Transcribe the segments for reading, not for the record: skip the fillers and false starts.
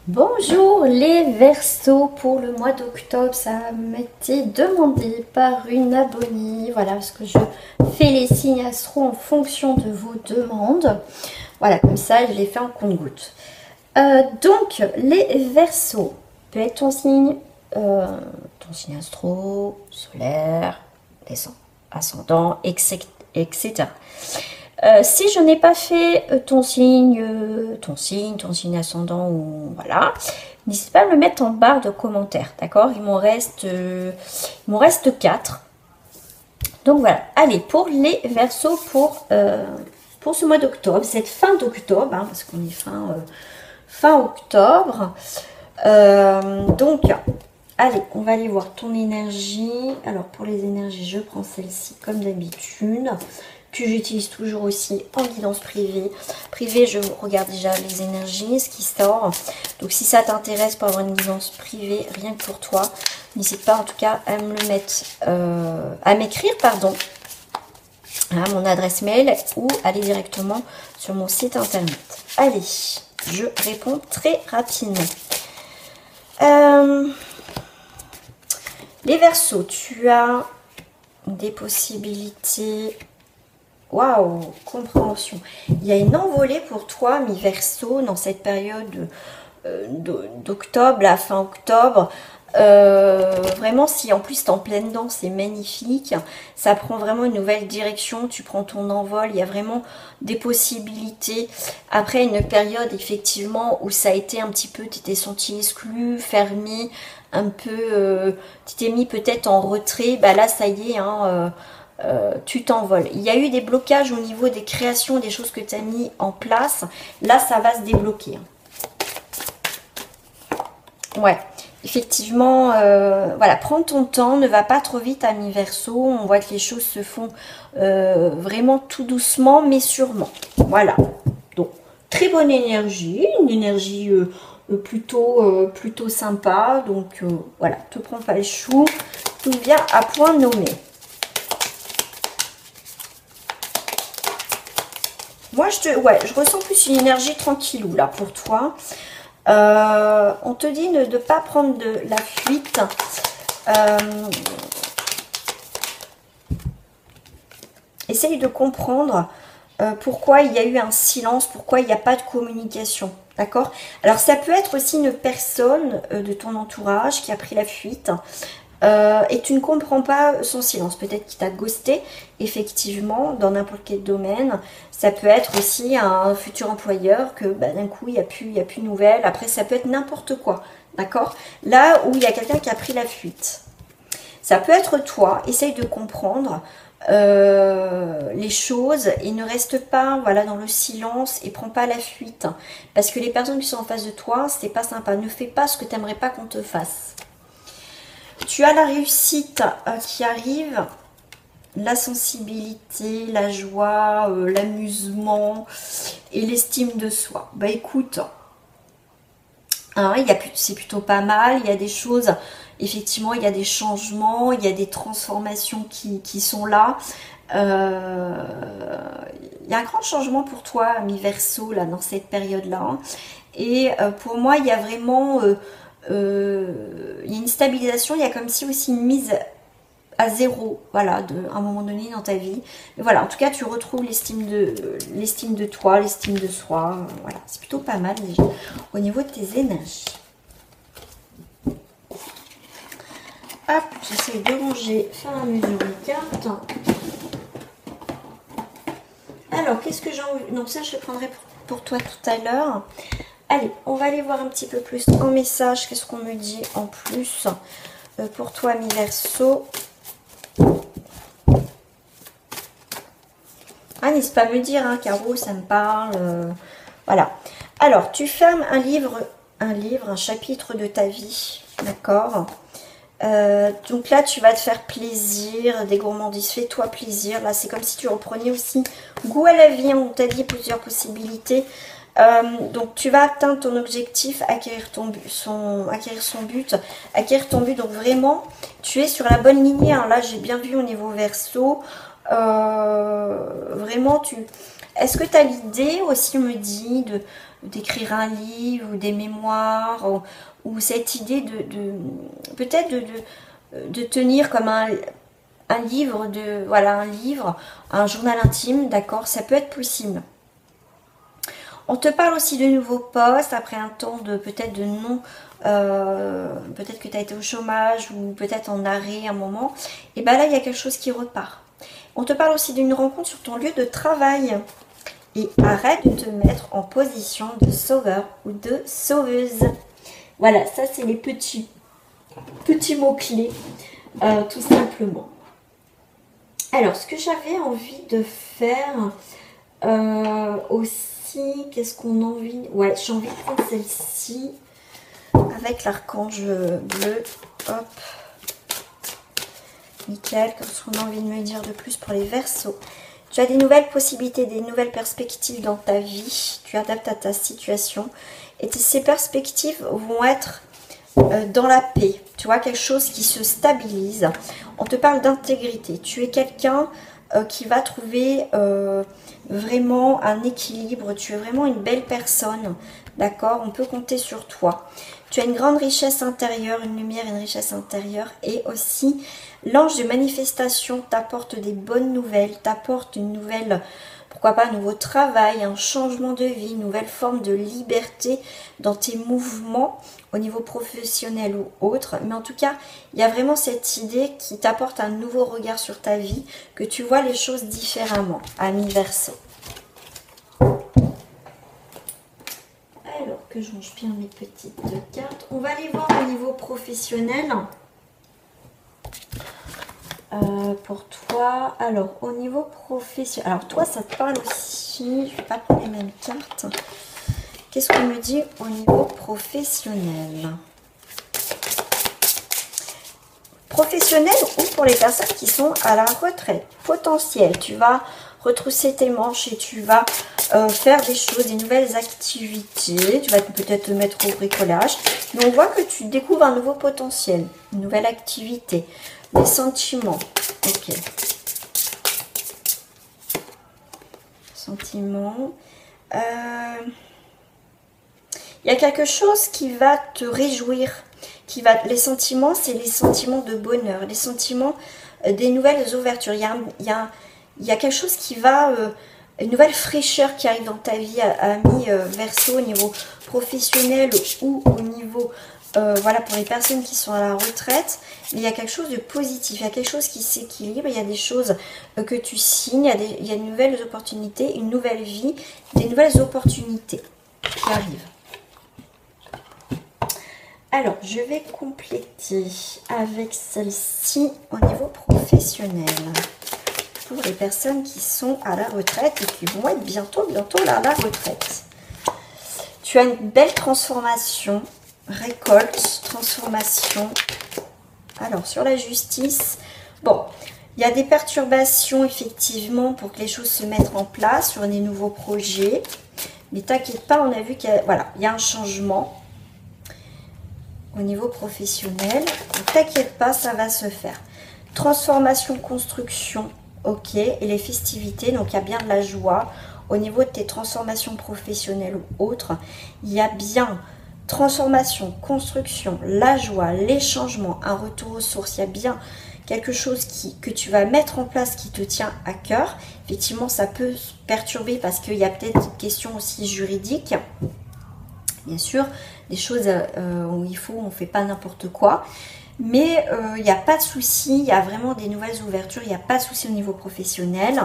Bonjour les Verseaux, pour le mois d'octobre, ça m'a été demandé par une abonnée, voilà, parce que je fais les signes astro en fonction de vos demandes, voilà, comme ça je les fais en compte-gouttes. Donc les Verseaux, peut être ton signe astro, solaire, ascendant, etc. Si je n'ai pas fait ton signe ascendant, ou voilà, n'hésite pas à me le mettre en barre de commentaires, d'accord? Il m'en reste 4. Donc voilà, allez, pour les Verseaux, pour ce mois d'octobre, cette fin d'octobre, hein, parce qu'on est fin octobre. Donc, allez, on va aller voir ton énergie. Alors, pour les énergies, je prends celle-ci comme d'habitude, que j'utilise toujours aussi en guidance privée. Je regarde déjà les énergies, ce qui sort. Donc, si ça t'intéresse pour avoir une guidance privée, rien que pour toi, n'hésite pas en tout cas à me le mettre, à m'écrire, pardon, à mon adresse mail ou aller directement sur mon site internet. Allez, je réponds très rapidement. Les Verseaux, tu as des possibilités. Waouh, compréhension. Il y a une envolée pour toi, mi-Verseau, dans cette période d'octobre, la fin octobre. Vraiment, si en plus tu es en pleine dedans, c'est magnifique. Ça prend vraiment une nouvelle direction. Tu prends ton envol. Il y a vraiment des possibilités. Après une période, effectivement, où ça a été un petit peu, tu t'es senti exclu, fermé, un peu, tu t'es mis peut-être en retrait. Bah là, ça y est, hein, tu t'envoles. Il y a eu des blocages au niveau des créations, des choses que tu as mis en place. Là, ça va se débloquer. Ouais. Effectivement, voilà, prends ton temps, ne va pas trop vite à mi-Verseau. On voit que les choses se font vraiment tout doucement, mais sûrement. Voilà. Donc, très bonne énergie, une énergie plutôt sympa. Donc, voilà, te prends pas le chou, tout vient à point nommé. Moi, je ressens plus une énergie tranquillou là pour toi. On te dit de ne pas prendre de la fuite. Essaye de comprendre pourquoi il y a eu un silence, pourquoi il n'y a pas de communication. D'accord? Alors, ça peut être aussi une personne de ton entourage qui a pris la fuite. Et tu ne comprends pas son silence. Peut-être qu'il t'a ghosté, effectivement, dans n'importe quel domaine. Ça peut être aussi un futur employeur que bah, d'un coup, il n'y a plus de nouvelles. Après, ça peut être n'importe quoi. D'accord? Là où il y a quelqu'un qui a pris la fuite. Ça peut être toi. Essaye de comprendre les choses et ne reste pas voilà, dans le silence et prends pas la fuite. Parce que les personnes qui sont en face de toi, c'est pas sympa. Ne fais pas ce que tu n'aimerais pas qu'on te fasse. Tu as la réussite qui arrive, la sensibilité, la joie, l'amusement et l'estime de soi. Bah écoute, hein, c'est plutôt pas mal. Il y a des choses, effectivement, il y a des changements, il y a des transformations qui sont là. Il y a un grand changement pour toi, mi-Verseau, là, dans cette période-là. Hein. Et pour moi, il y a vraiment... il y a une stabilisation, il y a comme si aussi une mise à zéro, voilà, à un moment donné dans ta vie. Mais voilà, en tout cas, tu retrouves l'estime de toi, l'estime de soi. Voilà, c'est plutôt pas mal déjà au niveau de tes énergies. Hop, j'essaie de ranger, faire à mesure les cartes. Alors, qu'est-ce que j'ai envie... Non, ça, je le prendrai pour toi tout à l'heure. Allez, on va aller voir un petit peu plus en message. Qu'est-ce qu'on me dit en plus pour toi, mi-Verseau? Ah, n'hésite pas à me dire, hein, Caro, ça me parle. Voilà. Alors, tu fermes un chapitre de ta vie. D'accord? Donc là, tu vas te faire plaisir, des gourmandises. Fais-toi plaisir. Là, c'est comme si tu reprenais aussi goût à la vie. On t'a dit plusieurs possibilités. Donc tu vas atteindre ton objectif, acquérir ton but. Donc vraiment, tu es sur la bonne lignée. Hein. Là, j'ai bien vu au niveau Verseau. Vraiment, est-ce que tu as l'idée aussi, on me dit, d'écrire un livre ou des mémoires, ou cette idée peut-être de tenir comme un livre, voilà, un livre, un journal intime, d'accord, ça peut être possible. On te parle aussi de nouveaux postes après un temps de peut-être de non, peut-être que tu as été au chômage ou peut-être en arrêt un moment, et bien là il y a quelque chose qui repart. On te parle aussi d'une rencontre sur ton lieu de travail. Et arrête de te mettre en position de sauveur ou de sauveuse. Voilà, ça c'est les petits mots-clés, tout simplement. Alors, ce que j'avais envie de faire aussi, qu'est-ce qu'on a envie... Ouais, j'ai envie de prendre celle-ci avec l'archange bleu. Hop. Nickel, comme ce qu'on a envie de me dire de plus pour les Verseaux. Tu as des nouvelles possibilités, des nouvelles perspectives dans ta vie. Tu adaptes à ta situation. Et ces perspectives vont être dans la paix. Tu vois, quelque chose qui se stabilise. On te parle d'intégrité. Tu es quelqu'un qui va trouver vraiment un équilibre. Tu es vraiment une belle personne. D'accord? On peut compter sur toi. Tu as une grande richesse intérieure, une lumière, une richesse intérieure. Et aussi, l'ange de manifestation t'apporte des bonnes nouvelles, t'apporte une nouvelle, pourquoi pas un nouveau travail, un changement de vie, une nouvelle forme de liberté dans tes mouvements au niveau professionnel ou autre. Mais en tout cas, il y a vraiment cette idée qui t'apporte un nouveau regard sur ta vie, que tu vois les choses différemment, ami Verseau. Alors que je range bien mes petites cartes. On va aller voir au niveau professionnel. Pour toi, alors au niveau professionnel, alors toi ça te parle aussi, je ne vais pas prendre les mêmes cartes. Qu'est-ce qu'on me dit au niveau professionnel? Professionnel ou pour les personnes qui sont à la retraite, potentiel, tu vas retrousser tes manches et tu vas faire des choses, des nouvelles activités, tu vas peut-être te mettre au bricolage, mais on voit que tu découvres un nouveau potentiel, une nouvelle activité, des sentiments, ok, sentiments, il y a quelque chose qui va te réjouir, les sentiments, c'est les sentiments de bonheur, les sentiments des nouvelles ouvertures, il y a quelque chose qui va... une nouvelle fraîcheur qui arrive dans ta vie, ami Verseau, au niveau professionnel ou au niveau, voilà, pour les personnes qui sont à la retraite. Mais il y a quelque chose de positif, il y a quelque chose qui s'équilibre, il y a des choses que tu signes, il y a de nouvelles opportunités, une nouvelle vie, des nouvelles opportunités qui arrivent. Alors, je vais compléter avec celle-ci au niveau professionnel. Pour les personnes qui sont à la retraite et qui vont être bientôt là à la retraite. Tu as une belle transformation, récolte, transformation. Alors, sur la justice, bon, il y a des perturbations effectivement pour que les choses se mettent en place sur des nouveaux projets. Mais t'inquiète pas, on a vu qu'il y a, voilà, il y a un changement au niveau professionnel. T'inquiète pas, ça va se faire. Transformation, construction. Ok, et les festivités, donc il y a bien de la joie au niveau de tes transformations professionnelles ou autres. Il y a bien transformation, construction, la joie, les changements, un retour aux sources. Il y a bien quelque chose que tu vas mettre en place qui te tient à cœur. Effectivement, ça peut perturber parce qu'il y a peut-être une question aussi juridique. Bien sûr, des choses où on ne fait pas n'importe quoi. Mais il n'y a pas de souci, il y a vraiment des nouvelles ouvertures, il n'y a pas de souci au niveau professionnel.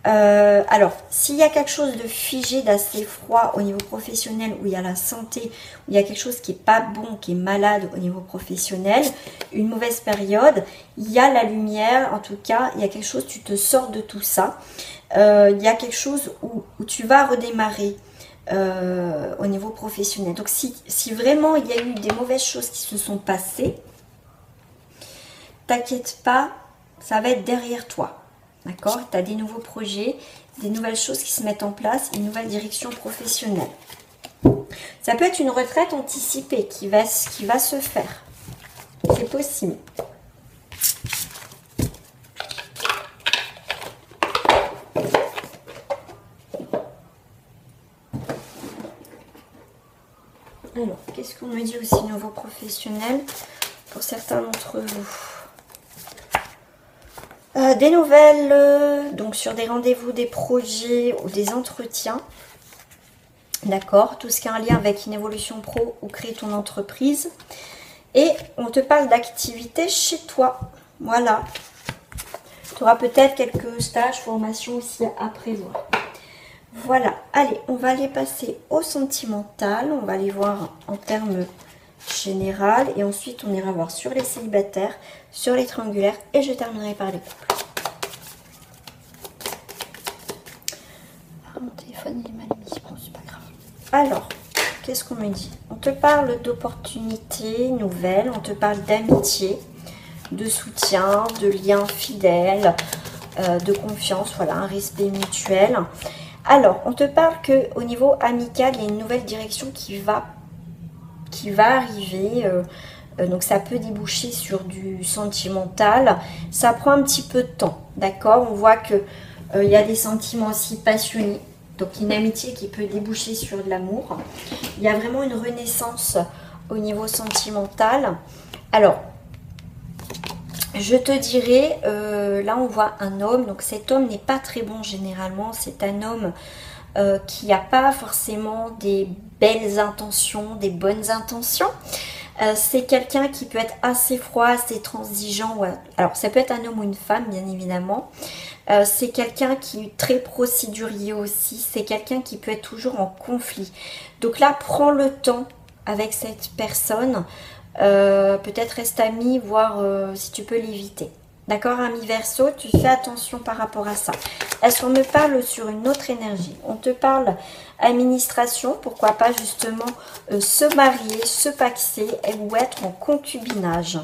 Alors, s'il y a quelque chose de figé, d'assez froid au niveau professionnel, où il y a la santé, où il y a quelque chose qui n'est pas bon, qui est malade au niveau professionnel, une mauvaise période, il y a la lumière, en tout cas, il y a quelque chose, tu te sors de tout ça. Il y a quelque chose où tu vas redémarrer. Au niveau professionnel. Donc, si vraiment il y a eu des mauvaises choses qui se sont passées, t'inquiète pas, ça va être derrière toi. D'accord? Tu as des nouveaux projets, des nouvelles choses qui se mettent en place, une nouvelle direction professionnelle. Ça peut être une retraite anticipée qui va se faire. C'est possible. Qu'est-ce qu'on me dit aussi nouveau professionnel pour certains d'entre vous? Des nouvelles, donc sur des rendez-vous, des projets ou des entretiens. D'accord, tout ce qui a un lien avec une évolution pro ou créer ton entreprise. Et on te parle d'activité chez toi. Voilà. Tu auras peut-être quelques stages, formations aussi à prévoir. Voilà. Allez, on va aller passer au sentimental. On va aller voir en termes général. Et ensuite, on ira voir sur les célibataires, sur les triangulaires. Et je terminerai par les couples. Ah, mon téléphone, il est mal mis. Bon, c'est pas grave. Alors, qu'est-ce qu'on me dit? On te parle d'opportunités nouvelles. On te parle d'amitié, de soutien, de liens fidèles, de confiance, voilà, un respect mutuel. Alors, on te parle qu'au niveau amical, il y a une nouvelle direction qui va arriver. Donc, ça peut déboucher sur du sentimental. Ça prend un petit peu de temps, d'accord? On voit que il y a des sentiments aussi passionnés. Donc, une amitié qui peut déboucher sur de l'amour. Il y a vraiment une renaissance au niveau sentimental. Alors, je te dirais, là on voit un homme, donc cet homme n'est pas très bon généralement, c'est un homme qui n'a pas forcément des belles intentions, des bonnes intentions. C'est quelqu'un qui peut être assez froid, assez transigeant. Ouais. Alors ça peut être un homme ou une femme bien évidemment. C'est quelqu'un qui est très procédurier aussi, c'est quelqu'un qui peut être toujours en conflit. Donc là, prends le temps avec cette personne. Peut-être reste ami, voir si tu peux l'éviter. D'accord, ami Verseau, tu fais attention par rapport à ça. Est-ce qu'on me parle sur une autre énergie? On te parle administration, pourquoi pas justement se marier, se paxer ou être en concubinage.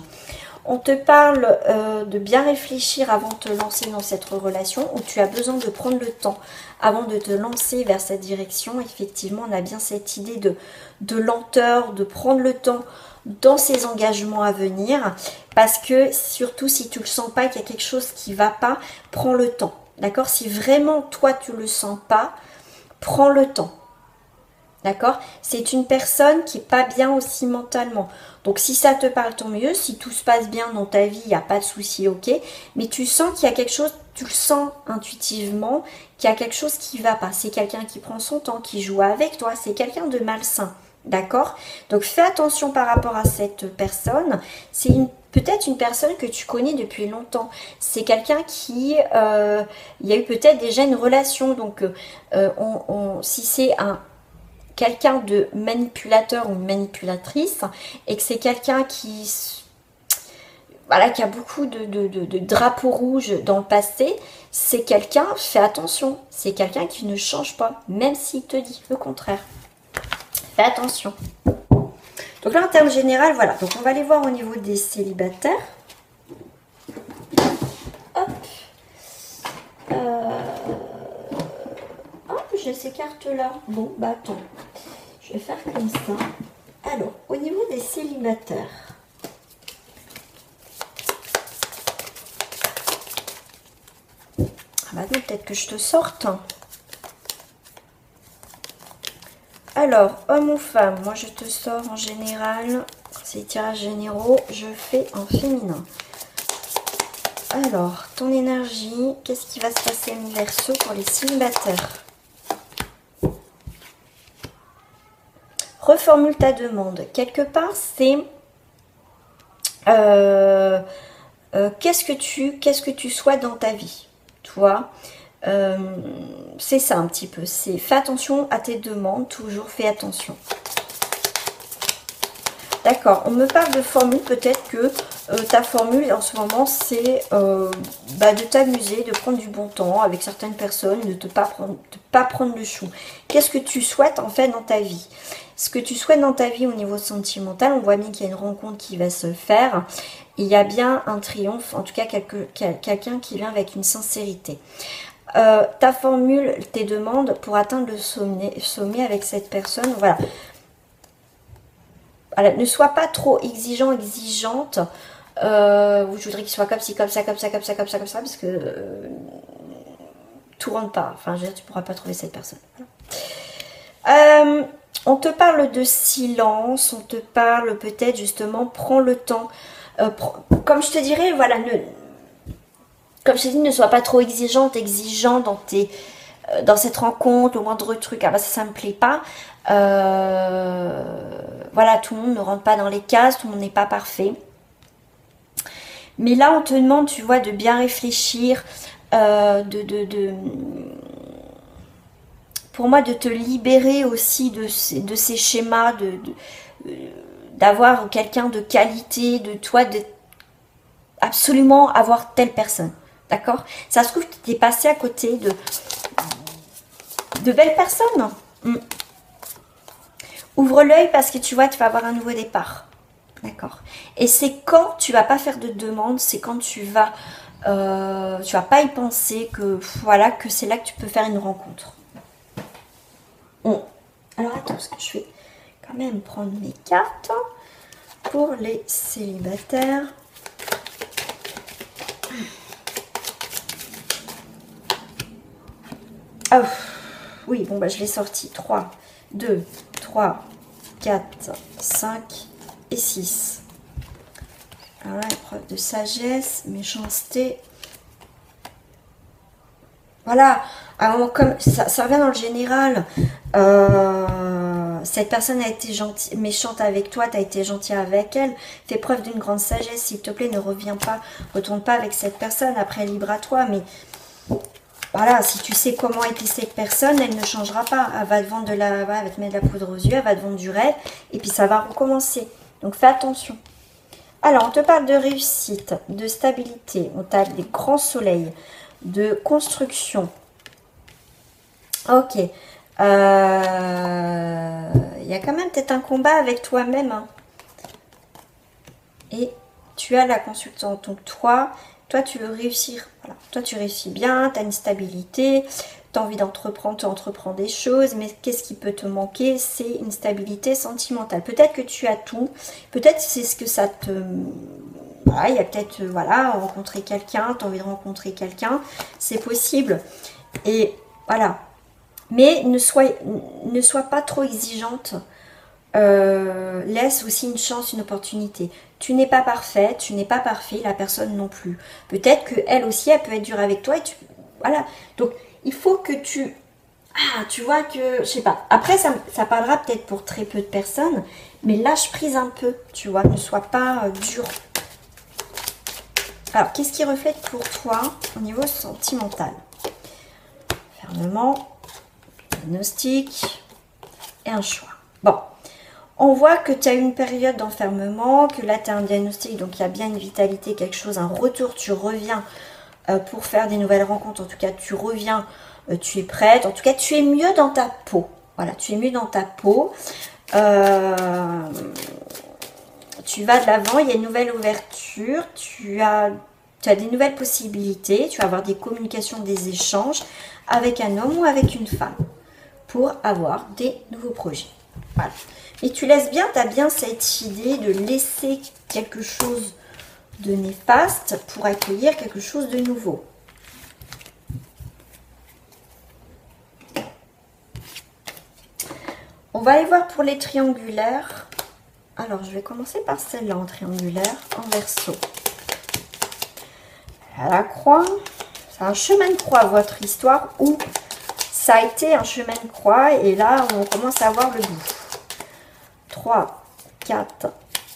On te parle de bien réfléchir avant de te lancer dans cette relation où tu as besoin de prendre le temps avant de te lancer vers cette direction. Effectivement, on a bien cette idée de lenteur, de prendre le temps dans ces engagements à venir, parce que surtout si tu le sens pas qu'il y a quelque chose qui va pas, prends le temps, d'accord? Si vraiment toi tu le sens pas, prends le temps, d'accord? C'est une personne qui est pas bien aussi mentalement, donc si ça te parle tant mieux, si tout se passe bien dans ta vie, il n'y a pas de souci, ok, mais tu sens qu'il y a quelque chose, tu le sens intuitivement, qu'il y a quelque chose qui va pas, c'est quelqu'un qui prend son temps, qui joue avec toi, c'est quelqu'un de malsain. D'accord? Donc fais attention par rapport à cette personne. C'est peut-être une personne que tu connais depuis longtemps. C'est quelqu'un qui... il y a eu peut-être déjà une relation. Donc si c'est quelqu'un de manipulateur ou une manipulatrice et que c'est quelqu'un qui... Voilà, qui a beaucoup de drapeaux rouges dans le passé, c'est quelqu'un, fais attention, c'est quelqu'un qui ne change pas, même s'il te dit le contraire. Fais attention. Donc là, en termes général, voilà. Donc on va aller voir au niveau des célibataires. Hop. Hop, j'ai ces cartes-là. Bon, bah attends. Je vais faire comme ça. Alors, au niveau des célibataires. Ah bah non, peut-être que je te sorte. Alors, homme ou femme, moi je te sors en général, c'est tirages généraux, je fais en féminin. Alors, ton énergie, qu'est-ce qui va se passer en Verseau pour les célibataires? Reformule ta demande. Quelque part, c'est qu'est-ce que tu souhaites dans ta vie, toi. C'est ça un petit peu, c'est fais attention à tes demandes, toujours fais attention. D'accord, on me parle de formule, peut-être que ta formule en ce moment c'est de t'amuser, de prendre du bon temps avec certaines personnes, de ne pas prendre le chou. Qu'est-ce que tu souhaites en fait dans ta vie? Ce que tu souhaites dans ta vie au niveau sentimental, on voit bien qu'il y a une rencontre qui va se faire. Il y a bien un triomphe, en tout cas quelqu'un qui vient avec une sincérité. Ta formule, tes demandes pour atteindre le sommet avec cette personne, voilà. Voilà, ne sois pas trop exigeante. Je voudrais qu'il soit comme ci, comme ça, comme ça, comme ça, comme ça, comme ça, parce que tout rentre pas. Enfin, je veux dire, tu pourras pas trouver cette personne. Voilà. On te parle de silence, on te parle peut-être justement, prends le temps. Comme je te dirais, voilà, comme je te dis, ne sois pas trop exigeant dans cette rencontre, au moindre truc, ah bah ça me plaît pas. Voilà, tout le monde ne rentre pas dans les cases, tout le monde n'est pas parfait. Mais là, on te demande, tu vois, de bien réfléchir, pour moi, de te libérer aussi de ces schémas, d'avoir quelqu'un de qualité, de toi, de absolument avoir telle personne. D'accord? Ça se trouve que tu es passé à côté de belles personnes. Ouvre l'œil parce que tu vois, tu vas avoir un nouveau départ. D'accord? Et c'est quand tu vas pas faire de demande, c'est quand tu vas pas y penser que voilà, que c'est là que tu peux faire une rencontre. Alors attends, ce que je vais quand même prendre mes cartes pour les célibataires. Oh, oui, bon, bah, je l'ai sorti. 3, 2, 3, 4, 5 et 6. Alors là, épreuve de sagesse, méchanceté. Voilà, alors, comme ça revient dans le général. Cette personne a été gentille, méchante avec toi, tu as été gentil avec elle. Fais preuve d'une grande sagesse, s'il te plaît, ne reviens pas, retourne pas avec cette personne. Après, libre à toi, mais voilà, si tu sais comment était cette personne, elle ne changera pas. Elle va te vendre elle va te mettre de la poudre aux yeux, elle va te vendre du rêve, et puis ça va recommencer. Donc fais attention. Alors, on te parle de réussite, de stabilité, on t'a des grands soleils, de construction. Ok. Il y a quand même peut-être un combat avec toi-même. Hein. Et tu as la consultante. Donc toi, tu veux réussir. Voilà. Toi, tu réussis bien, tu as une stabilité, tu as envie d'entreprendre, tu entreprends des choses. Mais qu'est-ce qui peut te manquer? C'est une stabilité sentimentale. Peut-être que tu as tout. Peut-être c'est ce que ça te... Voilà, il y a peut-être, voilà, rencontrer quelqu'un, tu as envie de rencontrer quelqu'un. C'est possible. Et voilà. Mais ne sois pas trop exigeante. Laisse aussi une chance, une opportunité. Tu n'es pas parfaite, tu n'es pas parfait, la personne non plus. Peut-être qu'elle aussi, elle peut être dure avec toi. Et voilà. Donc, il faut que tu... Ah, tu vois que... Je sais pas. Après, ça parlera peut-être pour très peu de personnes. Mais lâche prise un peu, tu vois. Ne sois pas dur. Alors, qu'est-ce qui reflète pour toi au niveau sentimental? Fermement. Diagnostic et un choix. Bon, on voit que tu as une période d'enfermement, que là tu as un diagnostic, donc il y a bien une vitalité, quelque chose, un retour, tu reviens pour faire des nouvelles rencontres, en tout cas tu reviens, tu es prête, en tout cas tu es mieux dans ta peau. Voilà, tu es mieux dans ta peau. Tu vas de l'avant, il y a une nouvelle ouverture, tu as des nouvelles possibilités, tu vas avoir des communications, des échanges avec un homme ou avec une femme, pour avoir des nouveaux projets. Voilà. Et tu laisses bien, tu as bien cette idée de laisser quelque chose de néfaste pour accueillir quelque chose de nouveau. On va aller voir pour les triangulaires. Alors, je vais commencer par celle-là en triangulaire, en verso. À la croix, c'est un chemin de croix, votre histoire, où ça a été un chemin de croix et là, on commence à voir le bout. 3, 4,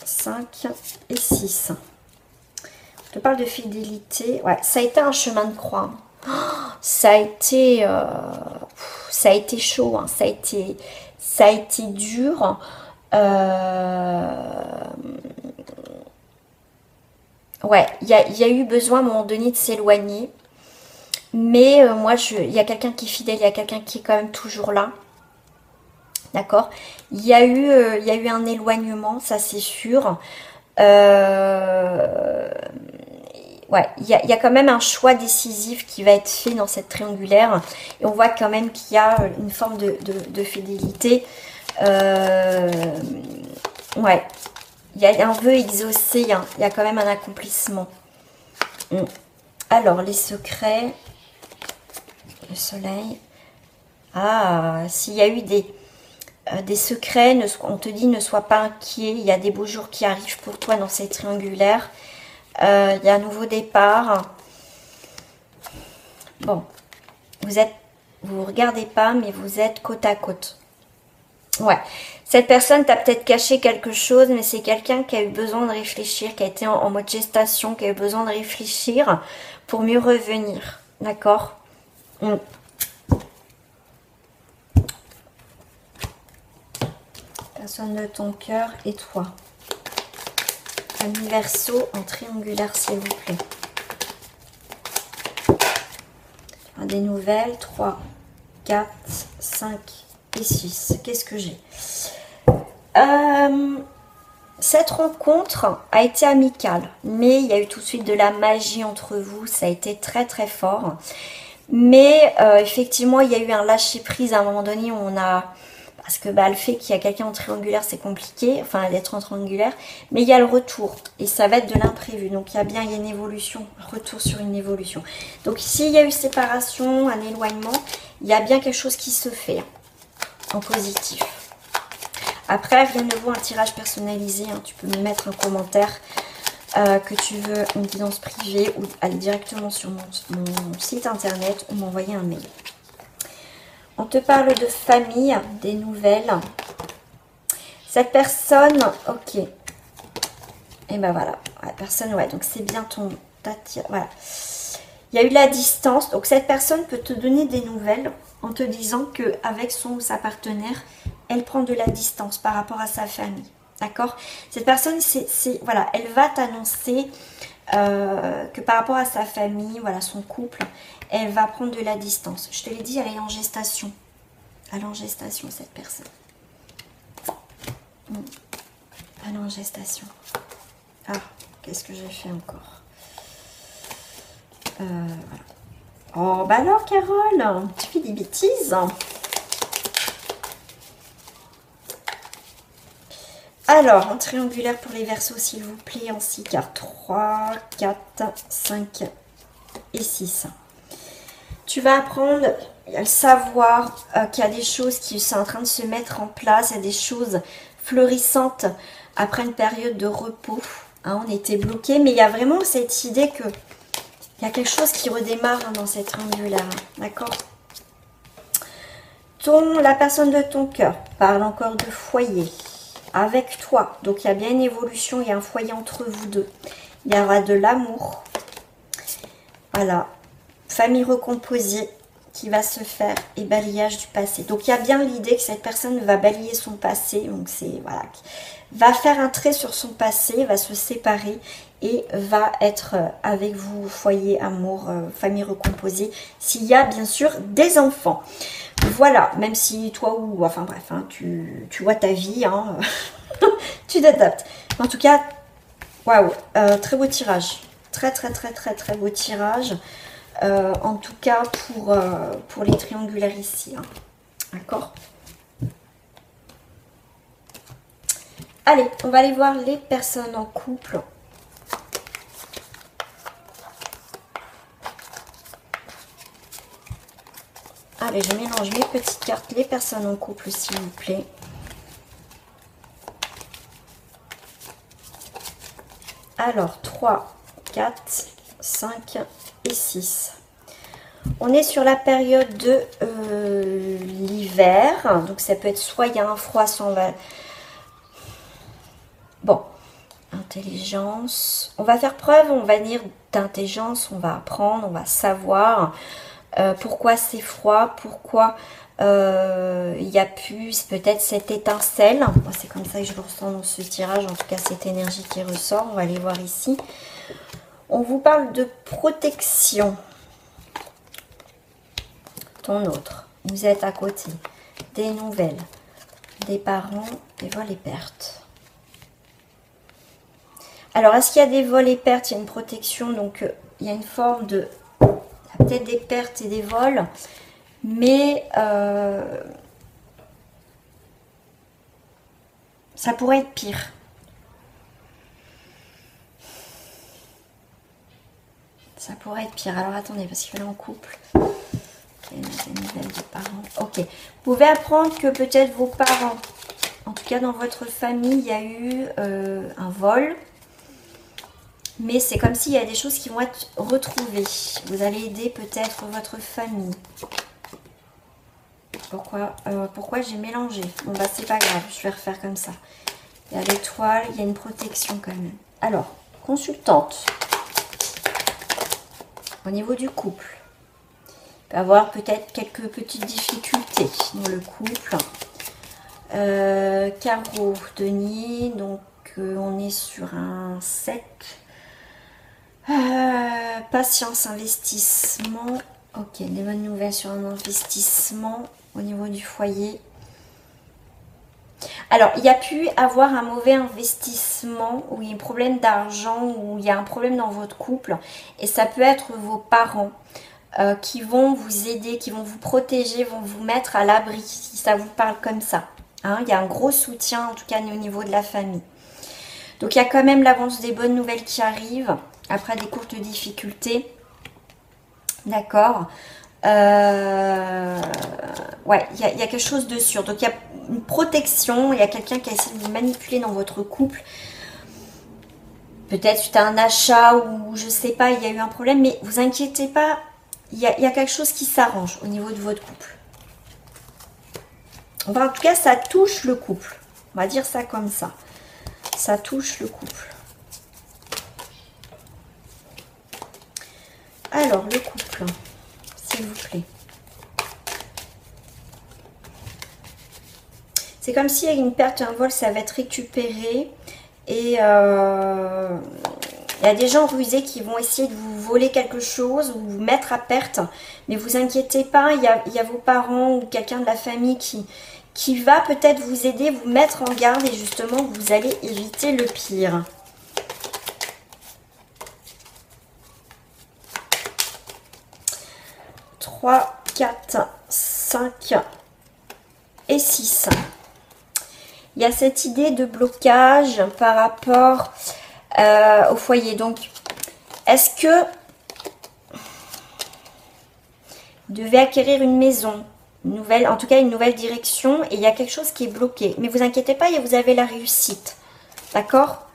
5 et 6. On te parle de fidélité. Ouais, ça a été un chemin de croix. Oh, ça a été chaud. Hein. Ça a été dur. Ouais, il y a eu besoin à un moment donné de s'éloigner. Mais moi, il y a quelqu'un qui est fidèle, il y a quelqu'un qui est quand même toujours là. D'accord? Il y a eu un éloignement, ça c'est sûr. Ouais, il y a quand même un choix décisif qui va être fait dans cette triangulaire. Et on voit quand même qu'il y a une forme de fidélité. Ouais, il y a un vœu exaucé, hein. Il y a quand même un accomplissement. Alors, les secrets... Le soleil. Ah, s'il y a eu des des secrets, on te dit ne sois pas inquiet, il y a des beaux jours qui arrivent pour toi dans ces triangulaires. Il y a un nouveau départ. Bon, vous regardez pas, mais vous êtes côte à côte. Ouais, cette personne t'a peut-être caché quelque chose, mais c'est quelqu'un qui a eu besoin de réfléchir, qui a été en mode gestation, qui a eu besoin de réfléchir pour mieux revenir. D'accord? Personne de ton cœur et toi. Famille Verseau en triangulaire, s'il vous plaît. Des nouvelles, 3, 4, 5 et 6. Qu'est-ce que j'ai? Cette rencontre a été amicale, mais il y a eu tout de suite de la magie entre vous. Ça a été très très fort. Mais effectivement, il y a eu un lâcher-prise à un moment donné où on a... Parce que le fait qu'il y a quelqu'un en triangulaire, c'est compliqué, enfin d'être en triangulaire. Mais il y a le retour et ça va être de l'imprévu. Donc il y a une évolution, retour sur une évolution. Donc s'il y a eu séparation, un éloignement, il y a bien quelque chose qui se fait en positif. Après, rien ne vaut un tirage personnalisé. Hein. Tu peux me mettre un commentaire que tu veux une guidance privée ou aller directement sur mon site internet ou m'envoyer un mail. On te parle de famille, des nouvelles. Cette personne, ok. Et ben voilà, la personne, ouais, donc c'est bien voilà. Il y a eu la distance, donc cette personne peut te donner des nouvelles en te disant qu'avec son ou sa partenaire, elle prend de la distance par rapport à sa famille. D'accord? Cette personne, voilà, elle va t'annoncer que par rapport à sa famille, voilà, son couple, elle va prendre de la distance. Je te l'ai dit, elle est en gestation. Elle est en gestation, cette personne. Elle est en gestation. Ah, qu'est-ce que j'ai fait encore? Voilà. Oh, bah alors, Carole, tu fais des bêtises. Alors, en triangulaire pour les Verseaux, s'il vous plaît, en 6 cartes. 3, 4, 5 et 6. Tu vas apprendre à savoir qu'il y a des choses qui sont en train de se mettre en place. Il y a des choses fleurissantes après une période de repos. Hein, on était bloqué, mais il y a vraiment cette idée que il y a quelque chose qui redémarre dans cette triangulaire. D'accord? La personne de ton cœur parle encore de foyer avec toi. Donc, il y a bien une évolution. Il y a un foyer entre vous deux. Il y aura de l'amour. Voilà. Famille recomposée qui va se faire et balayage du passé. Donc, il y a bien l'idée que cette personne va balayer son passé. Donc, c'est, voilà, va faire un trait sur son passé, va se séparer et va être avec vous, foyer, amour, famille recomposée. S'il y a, bien sûr, des enfants. Voilà, même si toi ou... Enfin, bref, hein, tu vois ta vie, hein, tu t'adaptes. En tout cas, waouh, très beau tirage. Très, très, très, très, très beau tirage. En tout cas pour les triangulaires ici. Hein. D'accord? Allez, on va aller voir les personnes en couple. Allez, je mélange mes petites cartes, les personnes en couple, s'il vous plaît. Alors, 3, 4, 5 et 6. On est sur la période de l'hiver. Donc, ça peut être soit il y a un froid, soit on va... Bon, intelligence. On va faire preuve, on va dire d'intelligence, on va apprendre, on va savoir pourquoi c'est froid, pourquoi il y a plus peut-être cette étincelle. Moi, c'est comme ça que je le ressens dans ce tirage, en tout cas cette énergie qui ressort. On va aller voir ici. On vous parle de protection. Ton autre, vous êtes à côté, des nouvelles, des parents, des vols et pertes. Alors, est-ce qu'il y a des vols et pertes? Il y a une protection, donc il y a une forme de... Il y a peut-être des pertes et des vols, mais ça pourrait être pire. Ça pourrait être pire. Alors, attendez, parce qu'il est en couple. Ok. des nouvelles des parents. Ok. Vous pouvez apprendre que peut-être vos parents, en tout cas dans votre famille, il y a eu un vol. Mais c'est comme s'il y a des choses qui vont être retrouvées. Vous allez aider peut-être votre famille. Pourquoi j'ai mélangé? Bon bah c'est pas grave, je vais refaire comme ça. Il y a l'étoile, il y a une protection quand même. Alors, consultante. Au niveau du couple. Il peut y avoir peut-être quelques petites difficultés dans le couple. Carreau, denier, donc on est sur un 7. Patience, investissement. Ok, des bonnes nouvelles sur un investissement au niveau du foyer. Alors, il y a pu avoir un mauvais investissement ou il y a un problème d'argent ou il y a un problème dans votre couple. Et ça peut être vos parents qui vont vous aider, qui vont vous protéger, vont vous mettre à l'abri, si ça vous parle comme ça. Hein, il y a un gros soutien, en tout cas au niveau de la famille. Donc, il y a quand même l'avance des bonnes nouvelles qui arrivent après des courtes difficultés. D'accord. Ouais, il y a quelque chose de sûr. Donc, il y a une protection. Il y a quelqu'un qui a essayé de vous manipuler dans votre couple. Peut-être suite à un achat ou je sais pas, il y a eu un problème. Mais vous inquiétez pas, il y a quelque chose qui s'arrange au niveau de votre couple. Enfin, en tout cas, ça touche le couple. On va dire ça comme ça. Ça touche le couple. Alors, le couple, s'il vous plaît. C'est comme s'il y a une perte, un vol, ça va être récupéré. Et il y a des gens rusés qui vont essayer de vous voler quelque chose ou vous mettre à perte. Mais vous inquiétez pas, il y a vos parents ou quelqu'un de la famille qui va peut-être vous aider, vous mettre en garde. Et justement, vous allez éviter le pire. « 3, 4, 5 et 6. Il y a cette idée de blocage par rapport au foyer. Donc, est-ce que vous devez acquérir une maison, une nouvelle, en tout cas une nouvelle direction, et il y a quelque chose qui est bloqué. Mais vous inquiétez pas, vous avez la réussite. D'accord?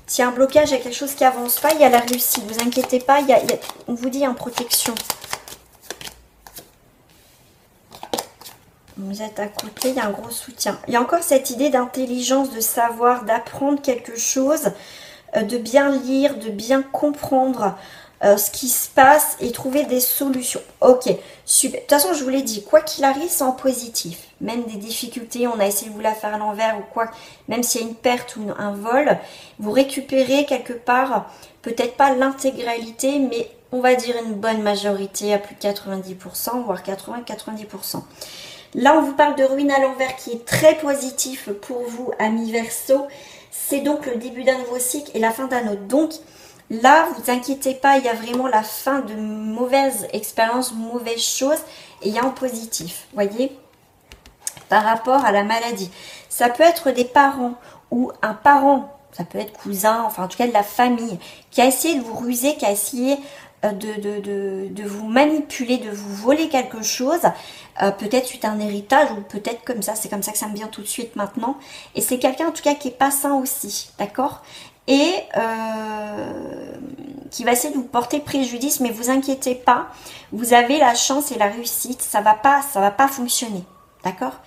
S'il y a un blocage, il y a quelque chose qui avance pas, il y a la réussite. Vous inquiétez pas, on vous dit en protection. Vous êtes à côté, il y a un gros soutien. Il y a encore cette idée d'intelligence, de savoir, d'apprendre quelque chose, de bien lire, de bien comprendre ce qui se passe et trouver des solutions. Ok, super. De toute façon, je vous l'ai dit, quoi qu'il arrive, c'est en positif. Même des difficultés, on a essayé de vous la faire à l'envers ou quoi, même s'il y a une perte ou un vol, vous récupérez quelque part, peut-être pas l'intégralité, mais on va dire une bonne majorité à plus de 90%, voire 80-90%. Là, on vous parle de ruine à l'envers qui est très positif pour vous, amis Verseau. C'est donc le début d'un nouveau cycle et la fin d'un autre. Donc là, vous inquiétez pas, il y a vraiment la fin de mauvaises expériences, mauvaises choses. Et il y a en positif, voyez, par rapport à la maladie. Ça peut être des parents ou un parent, ça peut être cousin, enfin en tout cas de la famille, qui a essayé de vous ruser, qui a essayé de vous manipuler, de vous voler quelque chose, peut-être suite à un héritage ou peut-être comme ça, c'est comme ça que ça me vient tout de suite maintenant. Et c'est quelqu'un en tout cas qui est pas sain aussi, d'accord? Et qui va essayer de vous porter préjudice, mais vous inquiétez pas, vous avez la chance et la réussite, ça va pas fonctionner, d'accord?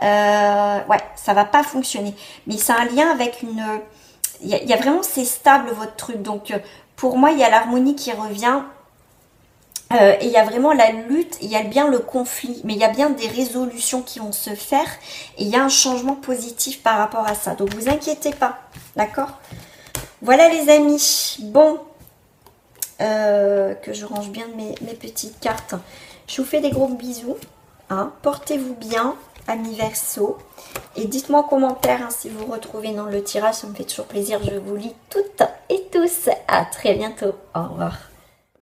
Ouais, ça va pas fonctionner, mais c'est un lien avec une... Il y a vraiment, c'est stable votre truc, donc pour moi, il y a l'harmonie qui revient et il y a vraiment la lutte, il y a bien le conflit, mais il y a bien des résolutions qui vont se faire et il y a un changement positif par rapport à ça. Donc, vous inquiétez pas, d'accord? Voilà les amis, bon, que je range bien mes petites cartes. Je vous fais des gros bisous, hein, portez-vous bien, amis Verseau. Et dites-moi en commentaire hein, si vous vous retrouvez dans le tirage, ça me fait toujours plaisir, je vous lis toutes et tous. À très bientôt, au revoir.